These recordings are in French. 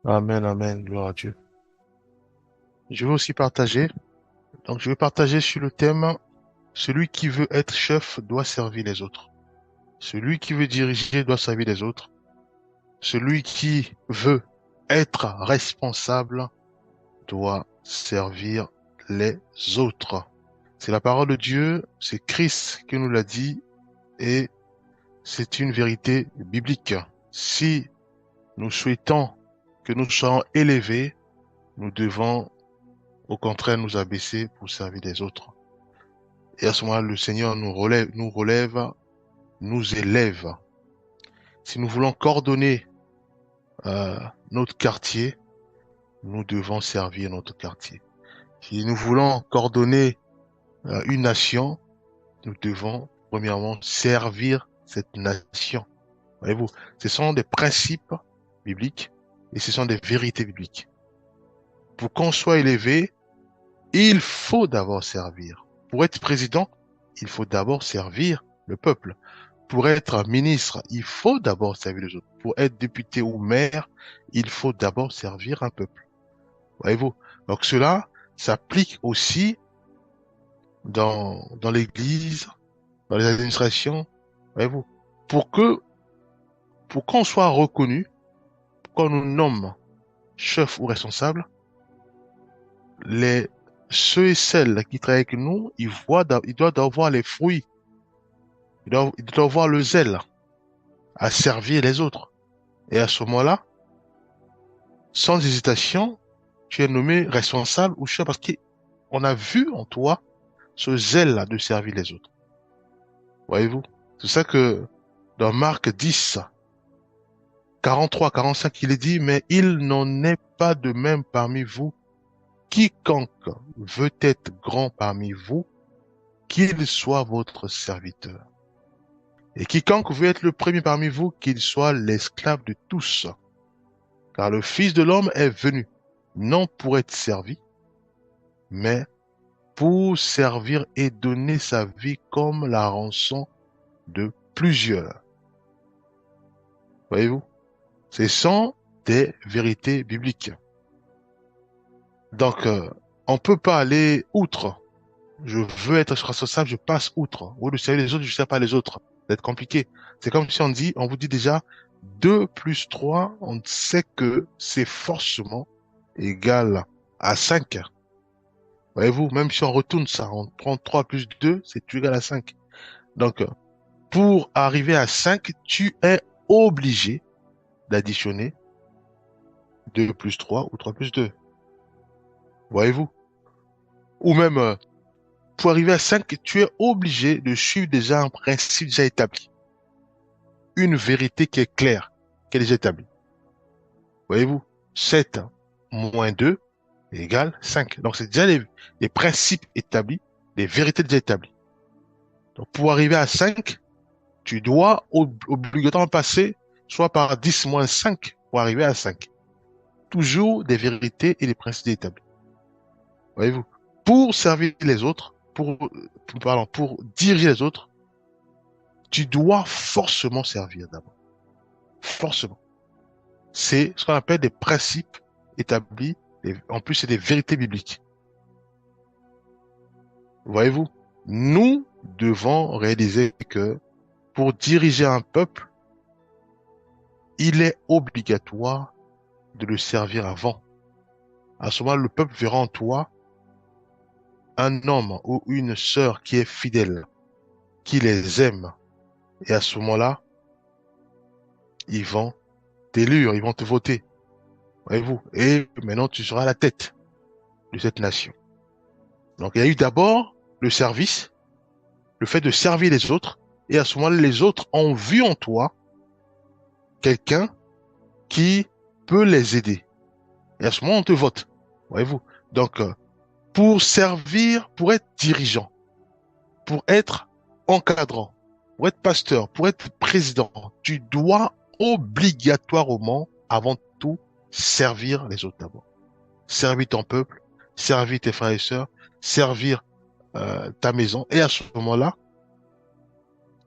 Amen, amen, gloire à Dieu. Je vais aussi partager. Donc, je vais partager sur le thème, celui qui veut être chef doit servir les autres. Celui qui veut diriger doit servir les autres. Celui qui veut être responsable doit servir les autres. C'est la parole de Dieu, c'est Christ qui nous l'a dit et c'est une vérité biblique. Si nous souhaitons que nous soyons élevés, nous devons au contraire nous abaisser pour servir les autres. Et à ce moment-là, le Seigneur nous relève, nous élève. Si nous voulons coordonner euh, notre quartier, nous devons servir notre quartier. Si nous voulons coordonner une nation, nous devons premièrement servir cette nation. Voyez-vous, ce sont des principes bibliques et ce sont des vérités bibliques. Pour qu'on soit élevé, il faut d'abord servir. Pour être président, il faut d'abord servir le peuple. Pour être ministre, il faut d'abord servir les autres. Pour être député ou maire, il faut d'abord servir un peuple. Voyez-vous? Donc cela s'applique aussi dans l'église, dans les administrations. Voyez-vous? Pour que, pour qu'on soit reconnu, pour qu'on nous nomme chef ou responsable, les, ceux et celles qui travaillent avec nous, ils doivent avoir les fruits, ils doivent avoir le zèle à servir les autres. Et à ce moment-là, sans hésitation, tu es nommé responsable ou chef parce qu'on a vu en toi ce zèle-là de servir les autres. Voyez-vous? C'est ça que dans Marc 10, 43, 45, il est dit, mais il n'en est pas de même parmi vous. Quiconque veut être grand parmi vous, qu'il soit votre serviteur. Et quiconque veut être le premier parmi vous, qu'il soit l'esclave de tous. Car le Fils de l'homme est venu, non pour être servi, mais pour servir et donner sa vie comme la rançon de plusieurs. Voyez-vous? Ce sont des vérités bibliques. Donc, on peut pas aller outre. Je veux être responsable, je passe outre. Au lieu de servir les autres, je ne sers pas les autres. C'est compliqué. C'est comme si on vous dit déjà 2 plus 3, on sait que c'est forcément égal à 5. Voyez-vous, même si on retourne ça, on prend 3 plus 2, c'est égal à 5. Donc, pour arriver à 5, tu es obligé d'additionner 2 plus 3 ou 3 plus 2. Voyez-vous? Ou même, pour arriver à 5, tu es obligé de suivre déjà un principe déjà établi. Une vérité qui est claire, qui est déjà établie. Voyez-vous? 7 moins 2 égale 5. Donc, c'est déjà les principes établis, les vérités déjà établies. Donc, pour arriver à 5, tu dois obligatoirement passer soit par 10 moins 5 pour arriver à 5. Toujours des vérités et des principes établis. Voyez-vous? Pour servir les autres, pour diriger les autres, tu dois forcément servir d'abord. Forcément. C'est ce qu'on appelle des principes établis. Et en plus, c'est des vérités bibliques. Voyez-vous? Nous devons réaliser que pour diriger un peuple, il est obligatoire de le servir avant. À ce moment, le peuple verra en toi un homme ou une sœur qui est fidèle, qui les aime. Et à ce moment-là, ils vont t'élire, ils vont te voter. Voyez-vous? Et maintenant, tu seras la tête de cette nation. Donc, il y a eu d'abord le service, le fait de servir les autres. Et à ce moment-là, les autres ont vu en toi quelqu'un qui peut les aider. Et à ce moment, on te vote. Voyez-vous? Donc, pour servir, pour être dirigeant, pour être encadrant, pour être pasteur, pour être président, tu dois obligatoirement, avant tout, servir les autres d'abord. Servir ton peuple, servir tes frères et sœurs, servir ta maison. Et à ce moment-là,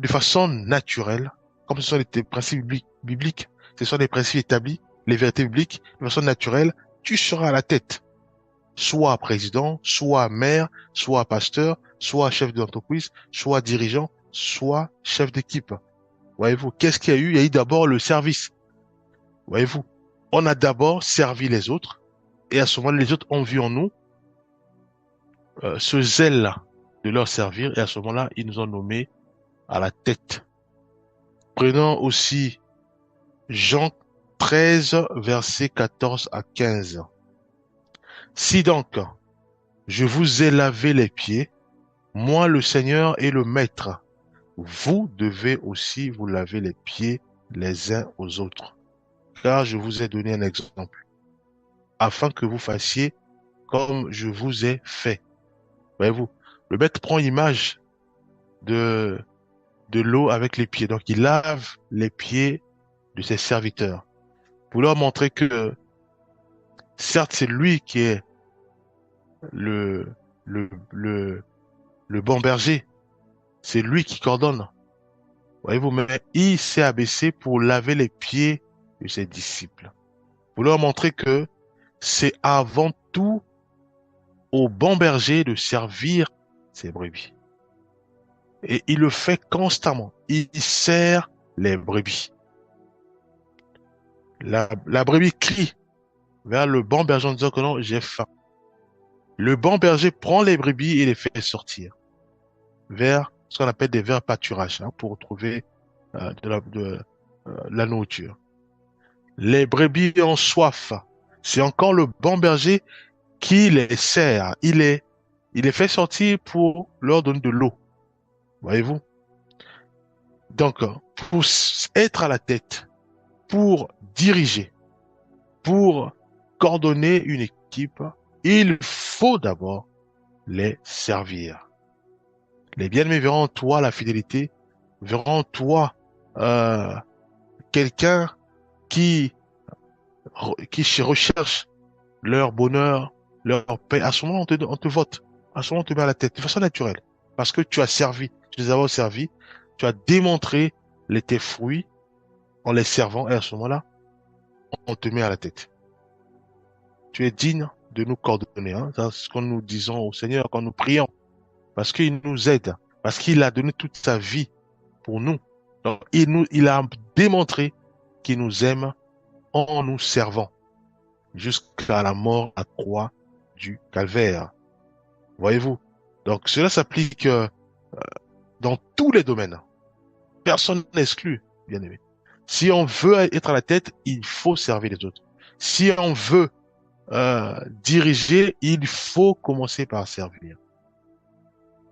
de façon naturelle, comme ce sont des principes bibliques, ce sont des principes établis, les vérités bibliques de façon naturelle, tu seras à la tête. Soit président, soit maire, soit pasteur, soit chef d'entreprise, soit dirigeant, soit chef d'équipe. Voyez-vous, qu'est-ce qu'il y a eu? Il y a eu d'abord le service. Voyez-vous, on a d'abord servi les autres et à ce moment, les autres ont vu en nous ce zèle-là de leur servir et à ce moment-là, ils nous ont nommés à la tête. Prenons aussi Jean 13, versets 14 à 15. Si donc, je vous ai lavé les pieds, moi le Seigneur et le Maître, vous devez aussi vous laver les pieds les uns aux autres. Car je vous ai donné un exemple, afin que vous fassiez comme je vous ai fait. Voyez-vous, le Maître prend l'image de, de l'eau avec les pieds. Donc, il lave les pieds de ses serviteurs pour leur montrer que, certes, c'est lui qui est le, le, le, le bon berger. C'est lui qui coordonne. Voyez-vous, mais il s'est abaissé pour laver les pieds de ses disciples. Pour leur montrer que c'est avant tout au bon berger de servir ses brebis. Et il le fait constamment. Il sert les brebis. La brebis crie vers le bon berger en disant que non, j'ai faim. Le bon berger prend les brebis et les fait sortir vers ce qu'on appelle des vers pâturages pour trouver la nourriture. Les brebis ont soif. C'est encore le bon berger qui les sert. Il les fait sortir pour leur donner de l'eau. Voyez-vous? Donc, pour être à la tête, pour diriger, pour coordonner une équipe, il faut d'abord les servir. Les bien-aimés verront en toi la fidélité, verront en toi quelqu'un qui recherche leur bonheur, leur paix. À ce moment, on te vote. À ce moment, on te met à la tête de façon naturelle. Parce que tu as servi, tu les as servi, tu as démontré tes fruits en les servant et à ce moment-là, on te met à la tête. Tu es digne de nous coordonner. C'est ce que nous disons au Seigneur quand nous prions. Parce qu'il nous aide. Parce qu'il a donné toute sa vie pour nous. Donc, il a démontré qu'il nous aime en nous servant jusqu'à la mort à la croix du calvaire. Voyez-vous? Donc, cela s'applique dans tous les domaines. Personne n'est exclu, bien aimé. Si on veut être à la tête, il faut servir les autres. Si on veut diriger, il faut commencer par servir.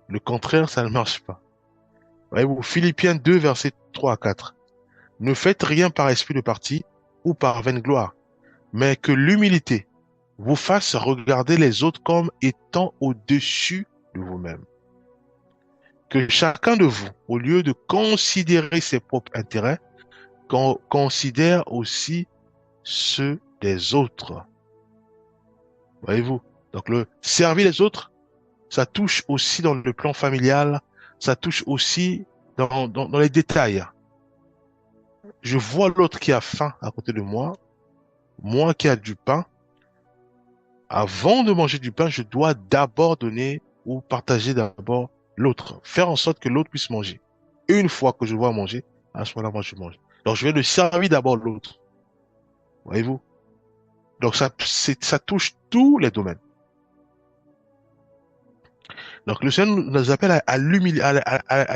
Le contraire, ça ne marche pas. Voyez-vous, Philippiens 2, versets 3 à 4. Ne faites rien par esprit de parti ou par vaine gloire, mais que l'humilité vous fasse regarder les autres comme étant au-dessus de vous-même. Que chacun de vous, au lieu de considérer ses propres intérêts, considère aussi ceux des autres. Voyez-vous? Donc le servir les autres, ça touche aussi dans le plan familial, ça touche aussi dans les détails. Je vois l'autre qui a faim à côté de moi qui a du pain. Avant de manger du pain, je dois d'abord donner ou partager d'abord l'autre. Faire en sorte que l'autre puisse manger. Et une fois que je vois manger, à ce moment-là, moi, je mange. Donc, je vais le servir d'abord l'autre. Voyez-vous? Donc, ça touche tous les domaines. Donc, le Seigneur nous appelle à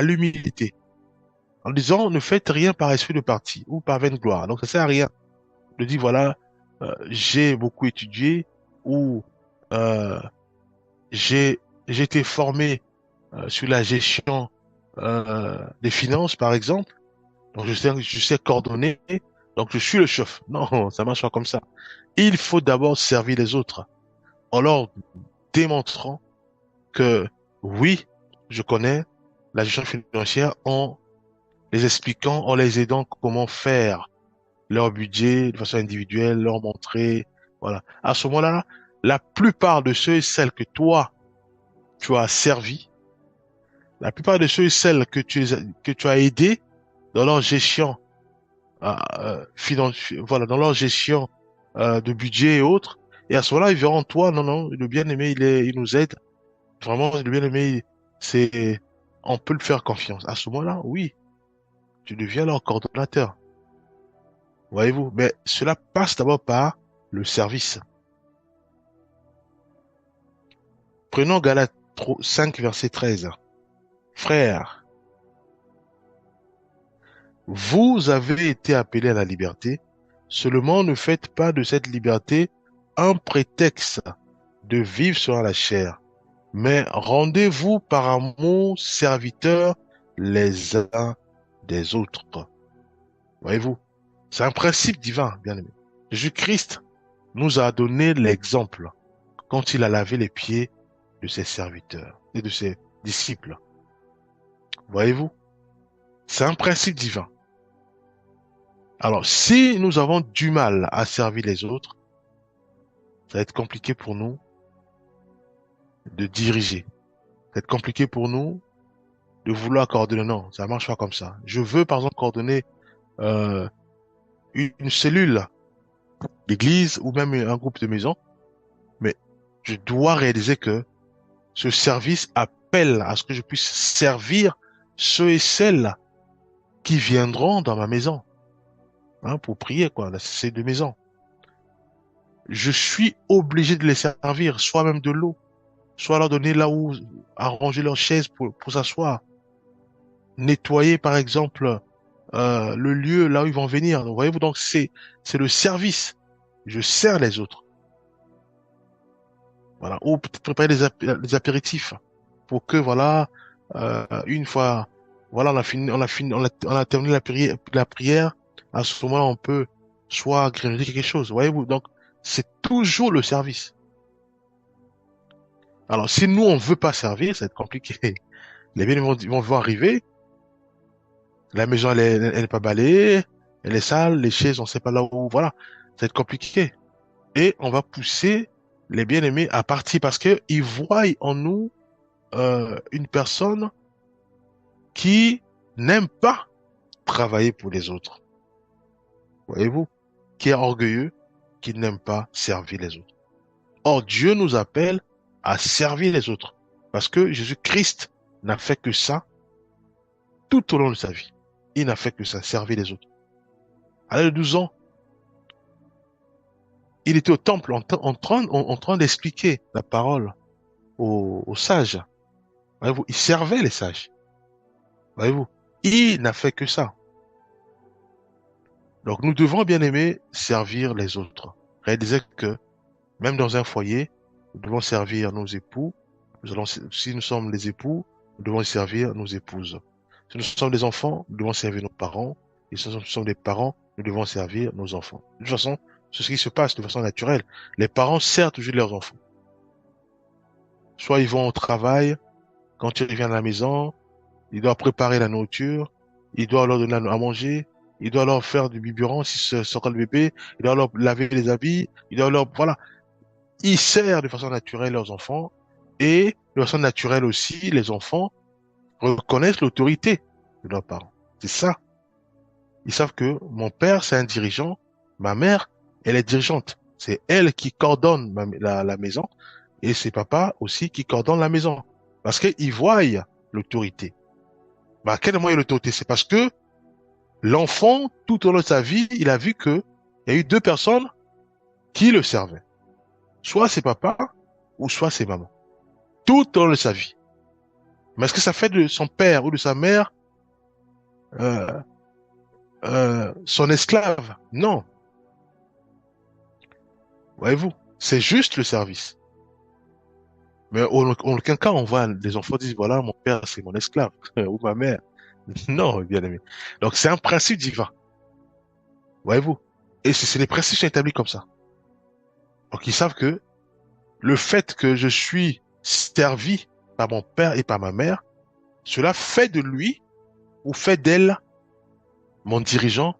l'humilité. En disant, ne faites rien par esprit de parti ou par vaine gloire. Donc, ça sert à rien de dire, voilà, j'ai beaucoup étudié ou j'ai été formé sur la gestion des finances, par exemple. Donc, je sais coordonner. Donc, je suis le chef. Non, ça marche pas comme ça. Il faut d'abord servir les autres en leur démontrant que oui, je connais la gestion financière en les expliquant, en les aidant comment faire leur budget de façon individuelle, leur montrer, voilà. À ce moment-là, la plupart de ceux et celles que toi, tu as servi, la plupart de ceux et celles que tu as aidés dans leur gestion voilà, dans leur gestion de budget et autres. Et à ce moment-là, ils verront toi, non, non, le bien-aimé, il nous aide. Vraiment, le bien-aimé, c'est, on peut le faire confiance. À ce moment-là, oui, tu deviens leur coordonnateur. Voyez-vous? Mais cela passe d'abord par le service. Prenons Galates 5, verset 13. Frères, vous avez été appelés à la liberté. Seulement, ne faites pas de cette liberté un prétexte de vivre sur la chair, mais rendez-vous par amour serviteurs les uns des autres. Voyez-vous? C'est un principe divin, bien aimé. Jésus-Christ nous a donné l'exemple quand il a lavé les pieds de ses serviteurs et de ses disciples. Voyez-vous? C'est un principe divin. Alors, si nous avons du mal à servir les autres, ça va être compliqué pour nous de diriger. Ça va être compliqué pour nous de vouloir coordonner. Non, ça marche pas comme ça. Je veux, par exemple, coordonner euh, une cellule d'église ou même un groupe de maison, mais je dois réaliser que ce service appelle à ce que je puisse servir ceux et celles qui viendront dans ma maison, hein, pour prier, quoi, c'est de maison. Je suis obligé de les servir, soit même de l'eau, soit leur donner là où arranger leurs chaises pour s'asseoir, nettoyer, par exemple, le lieu là où ils vont venir. Donc, voyez-vous, donc c'est le service. Je sers les autres. Voilà. Ou peut-être préparer les apéritifs pour que, voilà, une fois, voilà, on a terminé la prière, à ce moment-là, on peut soit grignoter quelque chose. Voyez-vous, donc, c'est toujours le service. Alors, si nous, on veut pas servir, ça va être compliqué. Les biens vont arriver, la maison, elle est pas balayée, elle est sale, les chaises, on sait pas là où, voilà. Ça va être compliqué. Et on va pousser les bien-aimés à partir parce que ils voient en nous une personne qui n'aime pas travailler pour les autres. Voyez-vous? Qui est orgueilleux, qui n'aime pas servir les autres. Or, Dieu nous appelle à servir les autres. Parce que Jésus-Christ n'a fait que ça tout au long de sa vie. Il n'a fait que ça, servir les autres. À l'âge de 12 ans, il était au temple en train d'expliquer la parole aux sages. Voyez-vous? Il servait les sages. Voyez-vous? Il n'a fait que ça. Donc nous devons bien aimer servir les autres. Réaliser que même dans un foyer, nous devons servir nos époux. Si nous sommes les époux, nous devons servir nos épouses. Si nous sommes des enfants, nous devons servir nos parents. Et si nous sommes des parents, nous devons servir nos enfants. De toute façon, c'est ce qui se passe de façon naturelle. Les parents servent toujours leurs enfants. Soit ils vont au travail, quand ils reviennent à la maison, ils doivent préparer la nourriture, ils doivent leur donner à manger, ils doivent leur faire du biberon si c'est encore le bébé, ils doivent leur laver les habits, ils doivent leur, voilà. Ils servent de façon naturelle leurs enfants et de façon naturelle aussi, les enfants reconnaissent l'autorité de leurs parents. C'est ça. Ils savent que mon père, c'est un dirigeant, ma mère, elle est dirigeante. C'est elle qui coordonne la maison et c'est papa aussi qui coordonne la maison. Parce qu'ils voient l'autorité. À quel moment il y a l'autorité? C'est parce que l'enfant, tout au long de sa vie, il a vu que il y a eu deux personnes qui le servaient. Soit c'est papa, ou soit c'est maman. Tout au long de sa vie. Mais est-ce que ça fait de son père ou de sa mère euh, son esclave? Non. Voyez-vous, c'est juste le service. Mais en aucun cas, on voit des enfants disent, voilà, mon père, c'est mon esclave, ou ma mère. Non, bien aimé. Donc, c'est un principe divin. Voyez-vous? Et c'est les principes sont établis comme ça. Donc, ils savent que le fait que je suis servi par mon père et par ma mère, cela fait de lui ou fait d'elle mon dirigeant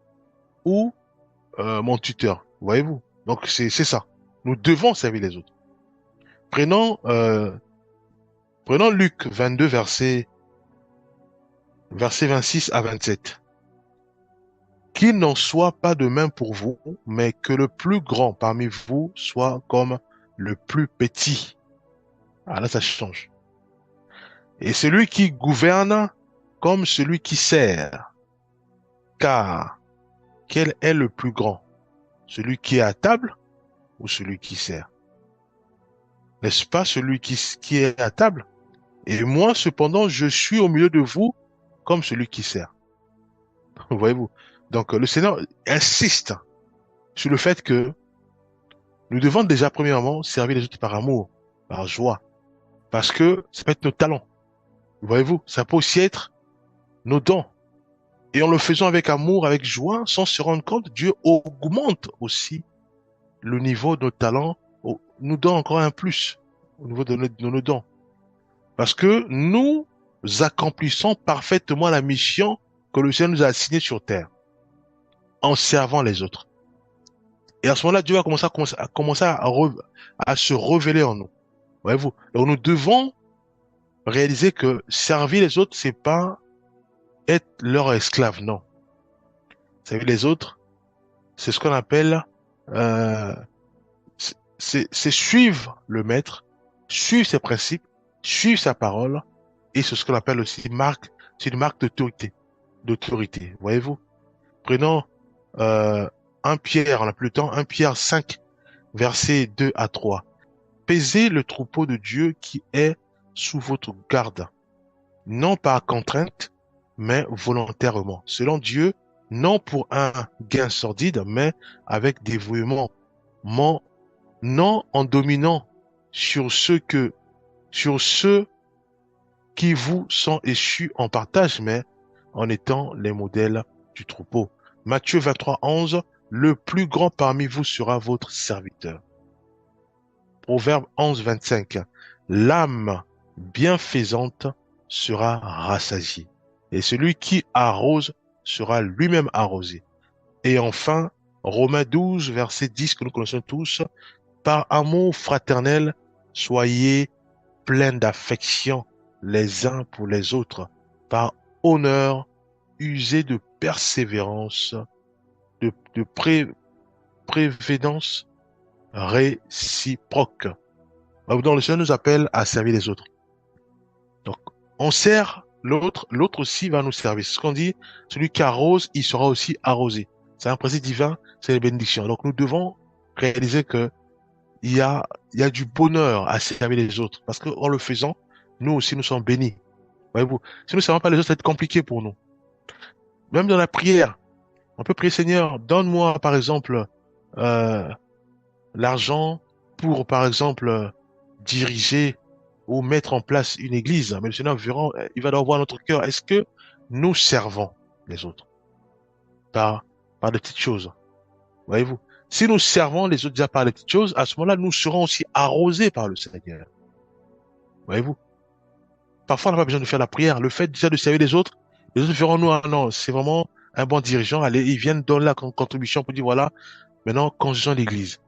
ou mon tuteur. Voyez-vous? Donc, c'est ça. Nous devons servir les autres. Prenons, euh, prenons Luc 22, verset 26 à 27. Qu'il n'en soit pas de même pour vous, mais que le plus grand parmi vous soit comme le plus petit. Ah là, ça change. Et celui qui gouverne comme celui qui sert. Car quel est le plus grand? Celui qui est à table ou celui qui sert? N'est-ce pas celui qui est à table? Et moi, cependant, je suis au milieu de vous comme celui qui sert. Voyez-vous? Donc, le Seigneur insiste sur le fait que nous devons déjà, premièrement, servir les autres par amour, par joie, parce que ça peut être nos talents. Voyez-vous? Ça peut aussi être nos dons. Et en le faisant avec amour, avec joie, sans se rendre compte, Dieu augmente aussi le niveau de nos talents, nous donne encore un plus au niveau de nos dons. Parce que nous accomplissons parfaitement la mission que le Seigneur nous a assignée sur terre, en servant les autres. Et à ce moment-là, Dieu va commencer à se révéler en nous. Voyez-vous? Donc nous devons réaliser que servir les autres, c'est pas être leur esclave, non. Servir les autres, c'est ce qu'on appelle, euh, c'est suivre le maître, suivre ses principes, suivre sa parole, et c'est ce qu'on appelle aussi c'est une marque d'autorité. Voyez-vous? Prenons, 1 Pierre, on n'a plus le temps, 1 Pierre 5, versets 2 à 3. Paisez le troupeau de Dieu qui est sous votre garde, non par contrainte, mais volontairement, selon Dieu, non pour un gain sordide, mais avec dévouement, non en dominant sur ceux qui vous sont échus en partage, mais en étant les modèles du troupeau. Matthieu 23, 11, le plus grand parmi vous sera votre serviteur. Proverbe 11, 25, l'âme bienfaisante sera rassasiée, et celui qui arrose sera lui-même arrosé. Et enfin, Romains 12, verset 10, que nous connaissons tous, par amour fraternel, soyez pleins d'affection les uns pour les autres, par honneur, usez de persévérance, de prévédance réciproque. Donc, le Seigneur nous appelle à servir les autres. Donc, on sert l'autre, l'autre aussi va nous servir. C'est ce qu'on dit, celui qui arrose, il sera aussi arrosé. C'est un principe divin, c'est les bénédictions. Donc, nous devons réaliser que il y a du bonheur à servir les autres. Parce qu'en le faisant, nous aussi, nous sommes bénis. Voyez-vous, si nous ne servons pas les autres, ça va être compliqué pour nous. Même dans la prière, on peut prier, Seigneur, donne-moi, par exemple, euh, l'argent pour, par exemple, diriger ou mettre en place une église. Mais le Seigneur verra, il va devoir voir notre cœur. Est-ce que nous servons les autres par, par des petites choses? Voyez-vous? Si nous servons les autres déjà par des petites choses, à ce moment-là, nous serons aussi arrosés par le Seigneur. Voyez-vous? Parfois, on n'a pas besoin de faire la prière. Le fait déjà de servir les autres verront nous, ah non, c'est vraiment un bon dirigeant. Allez, ils viennent donner la contribution pour dire, voilà, maintenant, construisons l'église.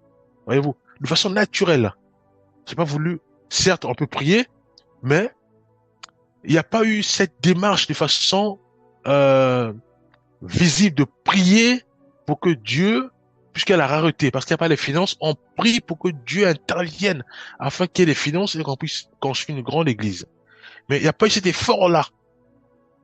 Voyez-vous? De façon naturelle. J'ai pas voulu, certes, on peut prier, mais il n'y a pas eu cette démarche de façon, visible de prier pour que Dieu, puisqu'il y a la rareté, parce qu'il n'y a pas les finances, on prie pour que Dieu intervienne afin qu'il y ait les finances et qu'on puisse construire une grande église. Mais il n'y a pas eu cet effort-là,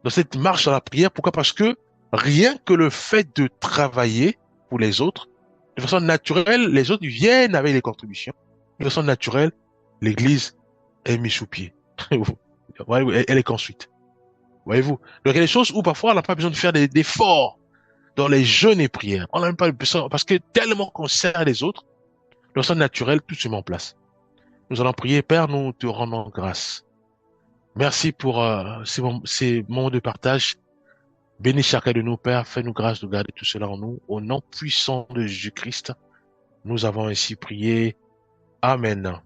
dans cette marche dans la prière. Pourquoi? Parce que rien que le fait de travailler pour les autres, de façon naturelle, les autres viennent avec les contributions. De façon naturelle, l'église est mise sous pied. Elle est construite. Voyez-vous? Donc il y a des choses où parfois on n'a pas besoin de faire d'efforts dans les jeûnes et prières. On n'a même pas besoin, parce que tellement qu'on sert les autres, de façon naturelle, tout se met en place. Nous allons prier, Père, nous te rendons grâce. Merci pour ces moments de partage. Bénis chacun de nous, Père. Fais-nous grâce de garder tout cela en nous. Au nom puissant de Jésus-Christ, nous avons ainsi prié. Amen.